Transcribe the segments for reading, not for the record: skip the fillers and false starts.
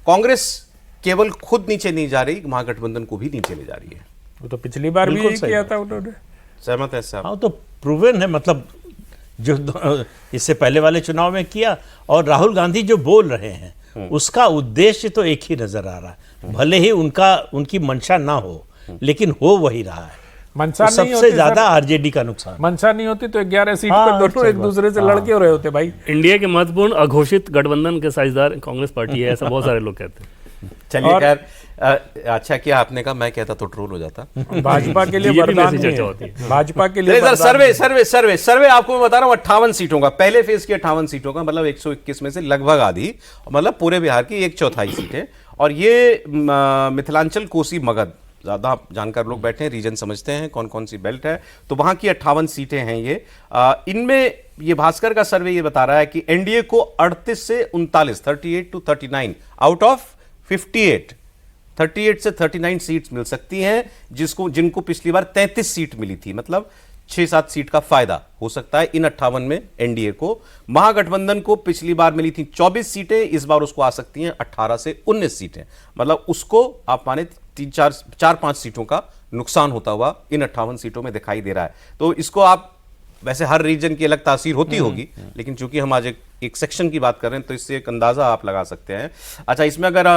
कांग्रेस केवल खुद नीचे नहीं जा रही, महागठबंधन को भी नीचे ले जा रही है। वो तो पिछली बार भी यही किया था उन्होंने। सहमत है साहब? हाँ, तो प्रूवन है, मतलब जो इससे पहले वाले चुनाव में किया, और राहुल गांधी जो बोल रहे हैं उसका उद्देश्य तो एक ही नजर आ रहा है। भले ही उनकी मंशा ना हो, लेकिन हो वही रहा है। मंशा तो नहीं सबसे ज्यादा आरजेडी का नुकसान। मंशा नहीं होती तो 11 सीट पर दोनों एक दूसरे से लड़के हो रहे होते भाई। इंडिया के महत्वपूर्ण अघोषित गठबंधन के साझेदार कांग्रेस पार्टी है, ऐसा बहुत सारे लोग कहते हैं। चलिए खैर, अच्छा किया आपने कहा, मैं कहता तो ट्रोल हो जाता। भाजपा के लिए बीजेपी में वरदान ऐसी नहीं चर्चा है। होती है। भाजपा के लिए सर सर्वे आपको मैं बता रहा हूँ 58 सीटों का, पहले फेज की 58 सीटों का, मतलब 121 में से लगभग आधी, मतलब पूरे बिहार की 1/4 सीटें। और ये मिथिलांचल, कोसी, मगध, ज़्यादा जानकार लोग बैठे हैं, रीजन समझते हैं कौन कौन सी बेल्ट है, तो वहाँ की 58 सीटें हैं ये। इनमें ये भास्कर का सर्वे ये बता रहा है कि एनडीए को 38 से 39, 38 to 39 आउट ऑफ 58, 38 से 39 सीट्स मिल सकती हैं, जिनको पिछली बार 33 सीट मिली थी, मतलब 6-7 सीट का फायदा हो सकता है इन 58 में एनडीए को। महागठबंधन को पिछली बार मिली थी 24 सीटें, इस बार उसको आ सकती हैं 18 से 19 सीटें, मतलब उसको आप माने 4-5 सीटों का नुकसान होता हुआ इन 58 सीटों में दिखाई दे रहा है। तो इसको आप, वैसे हर रीजन की अलग तासीर होती होगी, लेकिन चूंकि हम आज एक सेक्शन की बात कर रहे हैं तो इससे एक अंदाजा आप लगा सकते हैं। अच्छा, इसमें अगर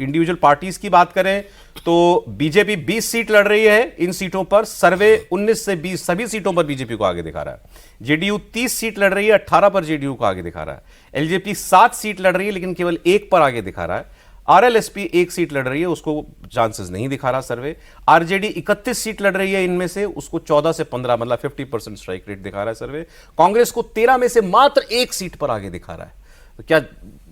इंडिविजुअल पार्टीज की बात करें तो बीजेपी 20 सीट लड़ रही है इन सीटों पर, सर्वे 19 से 20 सभी सीटों पर बीजेपी को आगे दिखा रहा है। जेडीयू 30 सीट लड़ रही है, 18 पर जेडीयू को आगे दिखा रहा है। एलजेपी 7 सीट लड़ रही है, लेकिन केवल 1 पर आगे दिखा रहा है। आरएलएसपी 1 सीट लड़ रही है, उसको चांसेस नहीं दिखा रहा सर्वे। आरजेडी 31 सीट लड़ रही है, इनमें से उसको 14 से 15, मतलब 50% स्ट्राइक रेट दिखा रहा है सर्वे। कांग्रेस को 13 में से मात्र 1 सीट पर आगे दिखा रहा है। तो क्या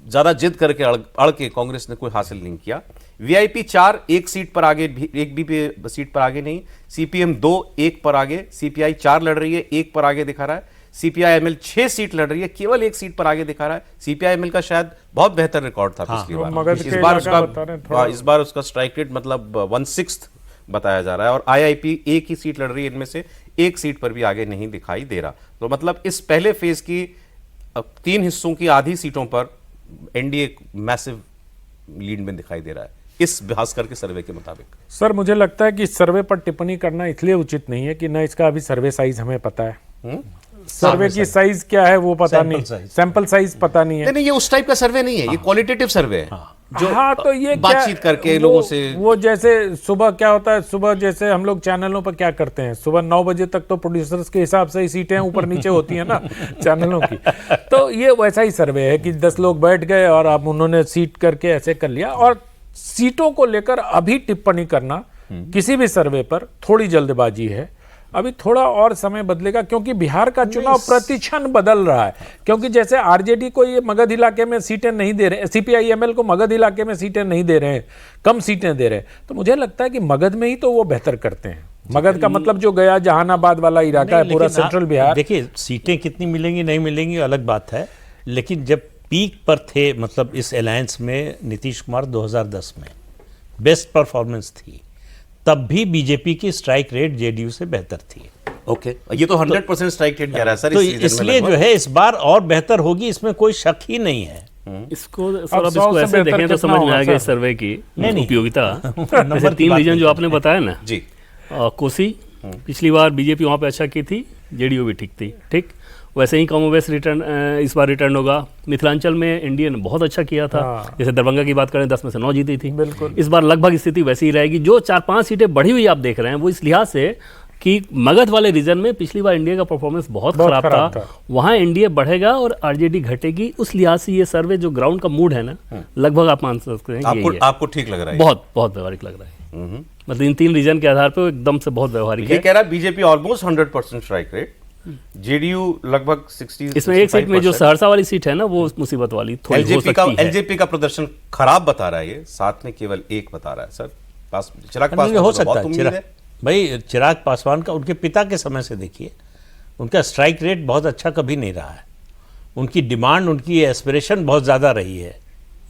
ज्यादा जिद करके अड़ के कांग्रेस ने कोई हासिल नहीं किया। वीआईपी 4 1 सीट पर आगे, एक भी सीट पर आगे नहीं। सीपीएम 2 1 पर आगे। सीपीआई 4 लड़ रही है, 1 पर आगे दिखा रहा है। सीपीआईएमएल 6 सीट लड़ रही है, केवल 1 सीट पर आगे दिखा रहा है। सीपीआईएमएल का शायद बहुत बेहतर रिकॉर्ड था पिछली बार, इस बार उसका स्ट्राइक रेट मतलब 1/6 बताया जा रहा है। और आईआईपी 1 ही सीट लड़ रही है, इनमें से 1 सीट पर भी आगे नहीं दिखाई दे रहा। तो मतलब इस पहले फेज की 3 हिस्सों की आधी सीटों पर एनडीए मैसिव लीड में दिखाई दे रहा है, इस भास्कर के सर्वे के मुताबिक। सर मुझे लगता है कि इस सर्वे पर टिप्पणी करना इसलिए उचित नहीं है कि न इसका अभी सर्वे साइज हमें पता है, सर्वे की साइज क्या है वो पता नहीं, सैंपल साइज पता नहीं है। नहीं, ये उस टाइप का सर्वे नहीं है, ये क्वालिटेटिव सर्वे है। जो तो ये बातचीत करके लोगों से, वो जैसे सुबह क्या होता है, सुबह जैसे हम लोग चैनलों पर क्या करते हैं, सुबह 9 बजे तक तो प्रोड्यूसर्स के हिसाब से ही सीटें ऊपर नीचे होती हैं ना चैनलों की। तो ये वैसा ही सर्वे है कि 10 लोग बैठ गए और अब उन्होंने सीट करके ऐसे कर लिया। और सीटों को लेकर अभी टिप्पणी करना किसी भी सर्वे पर थोड़ी जल्दबाजी है। अभी थोड़ा और समय बदलेगा, क्योंकि बिहार का चुनाव प्रतिक्षण बदल रहा है। क्योंकि जैसे आरजेडी को ये मगध इलाके में सीटें नहीं दे रहे, सीपीआईएमएल को मगध इलाके में सीटें नहीं दे रहे हैं, कम सीटें दे रहे हैं, तो मुझे लगता है कि मगध में ही तो वो बेहतर करते हैं। मगध का मतलब जो गया जहानाबाद वाला इलाका है, पूरा सेंट्रल बिहार। देखिए, सीटें कितनी मिलेंगी नहीं मिलेंगी अलग बात है, लेकिन जब पीक पर थे, मतलब इस अलायंस में नीतीश कुमार 2010 में बेस्ट परफॉर्मेंस थी, तब भी बीजेपी की स्ट्राइक रेट जेडीयू से बेहतर थी। ओके, ये तो 100% स्ट्राइक रेट कह रहा है सर। तो इसलिए जो है इस बार और बेहतर होगी, इसमें कोई शक ही नहीं है। इसको ऐसे देखें तो समझ में आएगा इस सर्वे की उपयोगिता। जैसे 3 रीजन जो आपने बताया ना जी, कोसी पिछली बार बीजेपी वहाँ पे अच्छा की थी, जेडीयू भी ठीक थी, ठीक वैसे ही कमोवेश रिटर्न इस बार रिटर्न होगा। मिथिलांचल में एनडीए ने बहुत अच्छा किया था, जैसे दरभंगा की बात करें 10 में से 9 जीती थी। बिल्कुल, इस बार लगभग स्थिति वैसी ही रहेगी। जो 4-5 सीटें बढ़ी हुई आप देख रहे हैं वो इस लिहाज से कि मगध वाले रीजन में पिछली बार एनडीए का परफॉर्मेंस बहुत खराब था, वहाँ एनडीए बढ़ेगा और आरजेडी घटेगी। उस लिहाज से ये सर्वे जो ग्राउंड का मूड है ना, लगभग आप मान सकते हैं। आपको ठीक लग रहा है? बहुत व्यवहारिक लग रहा है। मतलब इन 3 रीजन के आधार पर एकदम से बहुत व्यवहारिक है। कह रहा है BJP almost 100% strike rate, JDU लगभग 60। इसमें एक सीट में जो सहरसा वाली सीट है ना, वो मुसीबत वाली थोड़ी हो सकती है। एलजेपी का प्रदर्शन खराब बता रहा है, ये 7 में केवल 1 बता रहा है सर। चिराग पासवान हो सकता है भाई, चिराग पासवान का उनके पिता के समय से देखिए, उनका स्ट्राइक रेट बहुत अच्छा कभी नहीं रहा है। उनकी डिमांड, उनकी एस्पिरेशन बहुत ज़्यादा रही है।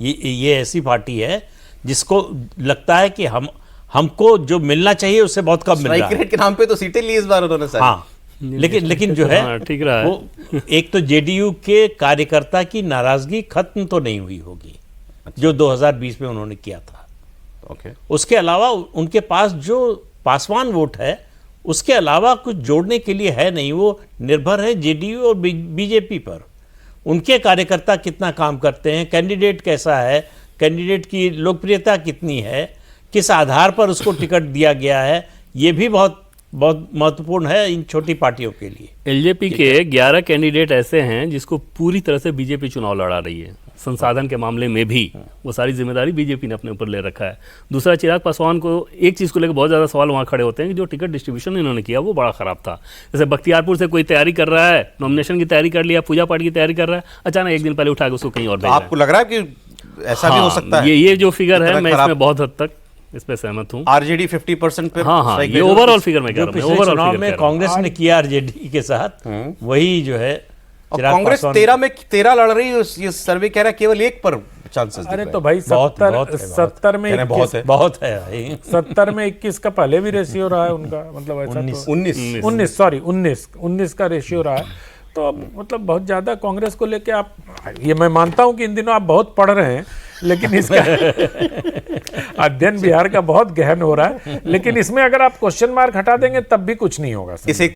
ये ऐसी पार्टी है जिसको लगता है कि हमको जो मिलना चाहिए उससे बहुत कम मिल रहा है। स्ट्राइक रेट के नाम पे तो सीटें ली इस बार उन्होंने सर। हाँ, लेकिन जो है ठीक रहा है। वो एक तो जेडीयू के कार्यकर्ता की नाराजगी खत्म तो नहीं हुई होगी, जो 2020 में उन्होंने किया था। ओके। उसके अलावा उनके पास जो पासवान वोट है उसके अलावा कुछ जोड़ने के लिए है नहीं। वो निर्भर है जेडीयू और बीजेपी पर। उनके कार्यकर्ता कितना काम करते हैं, कैंडिडेट कैसा है, कैंडिडेट की लोकप्रियता कितनी है, किस आधार पर उसको टिकट दिया गया है, ये भी बहुत बहुत महत्वपूर्ण है इन छोटी पार्टियों के लिए। एलजेपी के 11 कैंडिडेट ऐसे हैं जिसको पूरी तरह से बीजेपी चुनाव लड़ा रही है। संसाधन के मामले में भी वो सारी जिम्मेदारी बीजेपी ने अपने ऊपर ले रखा है। दूसरा, चिराग पासवान को एक चीज़ को लेकर बहुत ज़्यादा सवाल वहाँ खड़े होते हैं कि जो टिकट डिस्ट्रीब्यूशन इन्होंने किया वो बड़ा ख़राब था। जैसे बख्तियारपुर से कोई तैयारी कर रहा है, नॉमिनेशन की तैयारी कर लिया, पूजा पाठ की तैयारी कर रहा है, अचानक एक दिन पहले उठा के उसको कहीं और भेज रहा है। आपको लग रहा है कि ऐसा भी हो सकता है? ये जो फिगर है, मैं इसमें बहुत हद तक इस पे सहमत हूँ। आरजेडी 50% पे। हाँ, ये ओवरऑल फिगर में कह रहा हूँ। पिछले चुनाव में कांग्रेस ने किया आरजेडी के साथ, वही जो है कांग्रेस 13 में 13 लड़ रही है। ये सर्वे कह रहा है केवल 1 पर चांसेस। अरे तो भाई 70 में बहुत है भाई। 70 में 21 का पहले भी रेशियो रहा है उनका, मतलब ऐसा 19 का रेशियो रहा है। तो मतलब बहुत ज्यादा कांग्रेस को लेके आप, ये मैं मानता हूं कि इन दिनों आप बहुत पढ़ रहे हैं, लेकिन इसका अध्ययन बिहार का बहुत गहन हो रहा है, लेकिन इसमें अगर आप क्वेश्चन मार्क हटा देंगे तब भी कुछ नहीं होगा। इसे